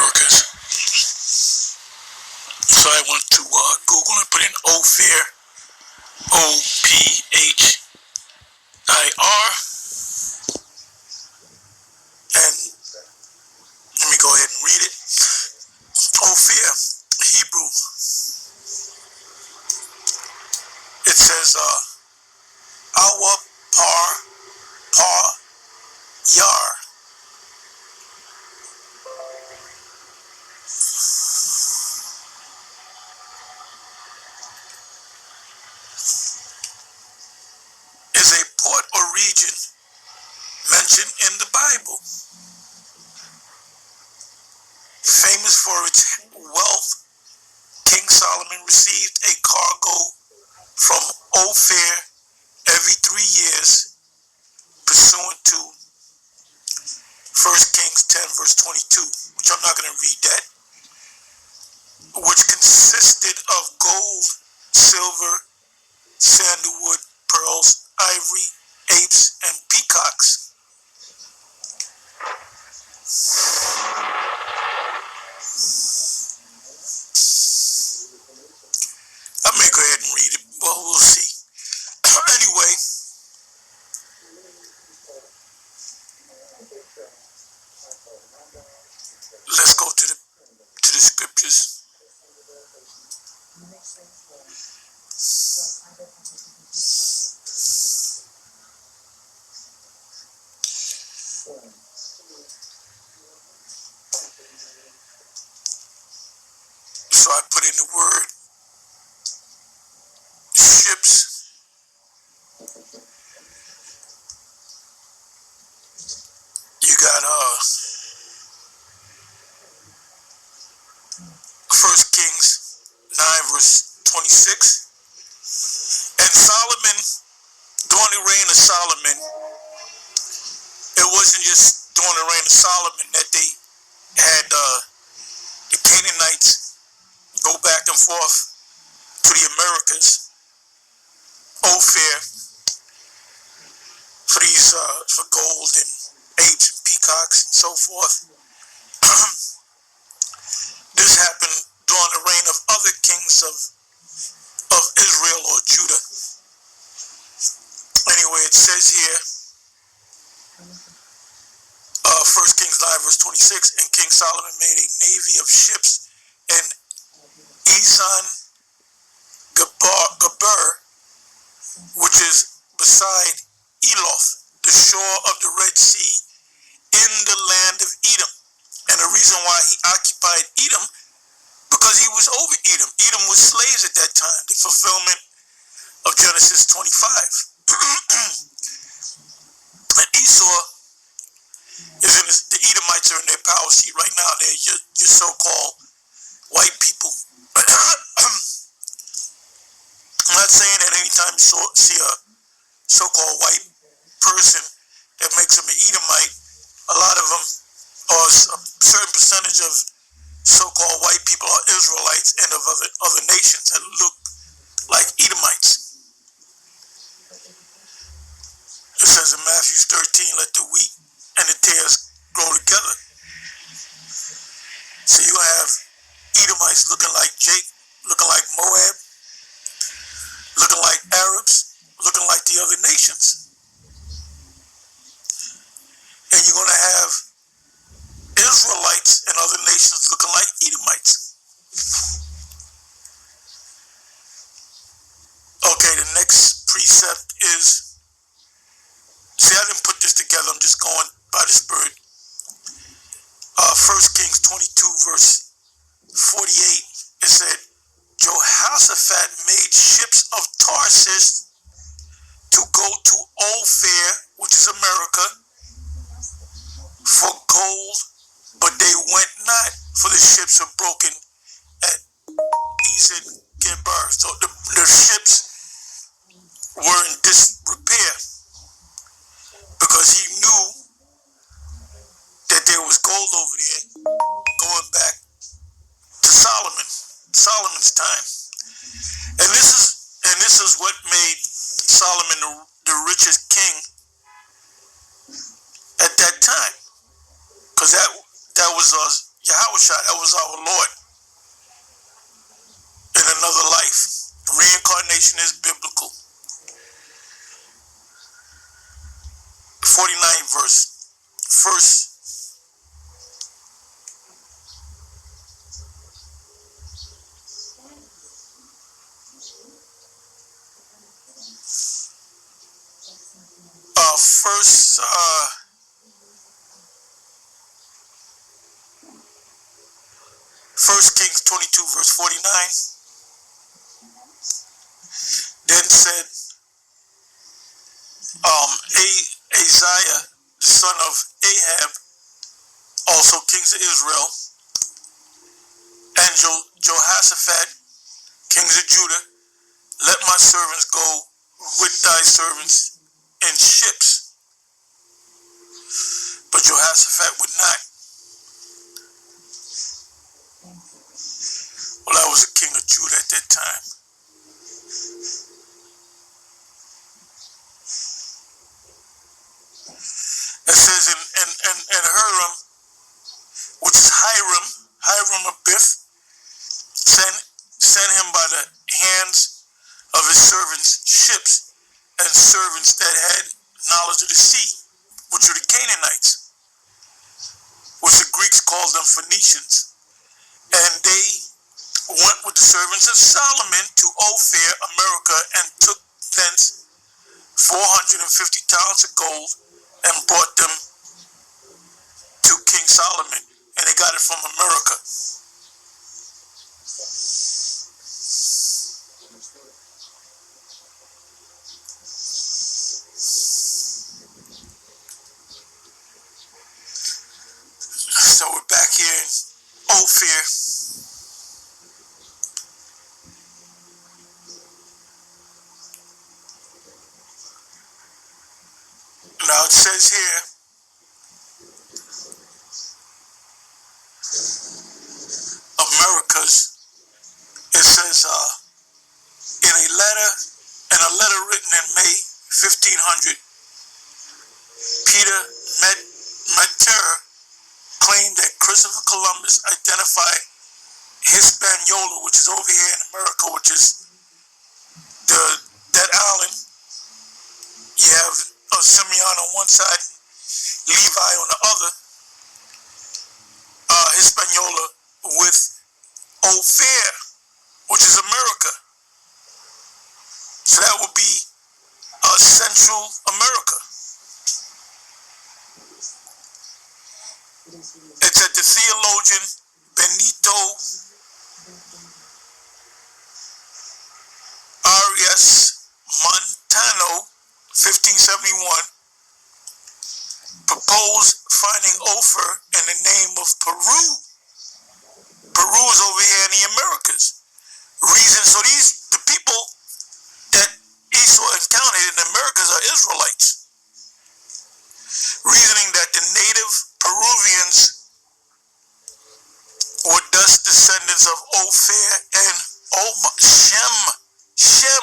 Americas. So I went to Google and put in Ophir, Ophir, and let me go ahead and read it. Ophir, Hebrew. It says, Awa Par Yar. Is a port or region mentioned in the Bible, famous for its wealth. King Solomon received a cargo from Ophir every 3 years, pursuant to 1 Kings 10 verse 22, which I'm not going to read that, which consisted of gold, silver, sandalwood, pearls, ivory, apes, and peacocks. I may go ahead and read it. Well, we'll see. Anyway, let's go to the scriptures. So I put in the word ships. You got 1 Kings 9 verse 26. And Solomon, during the reign of Solomon, it wasn't just during the reign of Solomon that they had the Canaanites go back and forth to the Americcas, Ophir, for gold and apes and peacocks and so forth. This happened during the reign of other kings of Israel or Judah. Anyway, it says here, 1 Kings 9 verse 26, and King Solomon made a navy of ships in Esan Geber, which is beside Eloth, the shore of the Red Sea, in the land of Edom. And the reason why he occupied Edom, because he was over Edom. Edom was slaves at that time, the fulfillment of Genesis 25. And Esau is in the Edomites are in their power seat right now. They're your so-called white people. I'm not saying that anytime you see a so-called white person that makes them an Edomite, a lot of them, or a certain percentage of so-called white people are Israelites and of other nations that look like Edomites. It says in Matthew 13, let the wheat and the tares grow together. So you have Edomites looking like Jake, looking like Moab, looking like Arabs, looking like the other nations. And you're going to have Israelites and other nations looking like Edomites. Okay, the next precept is, see, I didn't put this together, I'm just going by the Spirit. 1 Kings 22 verse 48, it said, Jehoshaphat made ships of Tarshish to go to Ophir, which is America, for gold, but they went not, for the ships were broken at Esan Geber. So the ships were in disrepair because he knew that there was gold over there going back to Solomon's time. And this is what made Solomon the richest king at that time, because that was Yahushua, that was our Lord in another life. Reincarnation is biblical. 49 verse. First, First Kings 22 verse 49. Then said Ahaziah, the son of Ahab, also kings of Israel, and Jehoshaphat, kings of Judah, let my servants go with thy servants in ships. But Jehoshaphat would not. Well, I was a king of Judah at that time. It says in Huram, which is Hiram of Bith, sent him by the hands of his servants ships and servants that had knowledge of the sea, which were the Canaanites, which the Greeks called them Phoenicians. And they went with the servants of Solomon to Ophir, Amerikkà, and took thence 450 talents of gold and brought them to King Solomon, and they got it from Amerikkà. So we're back here in Ophir. Now it says here, Americcas, it says in a letter written in May 1500, Peter Metter claimed that Christopher Columbus identified Hispaniola, which is over here in America, which is that island. You have Simeon on one side, Levi on the other, Hispaniola with Ophir, which is Amerikkà. So that would be Central America. It's at the theologian Benito Arias Montano, 1571, proposed finding Ophir in the name of Peru. Peru is over here in the Americas. So the people that Esau encountered in the Americas are Israelites. Reasoning that the native Peruvians were thus descendants of Ophir and Shem.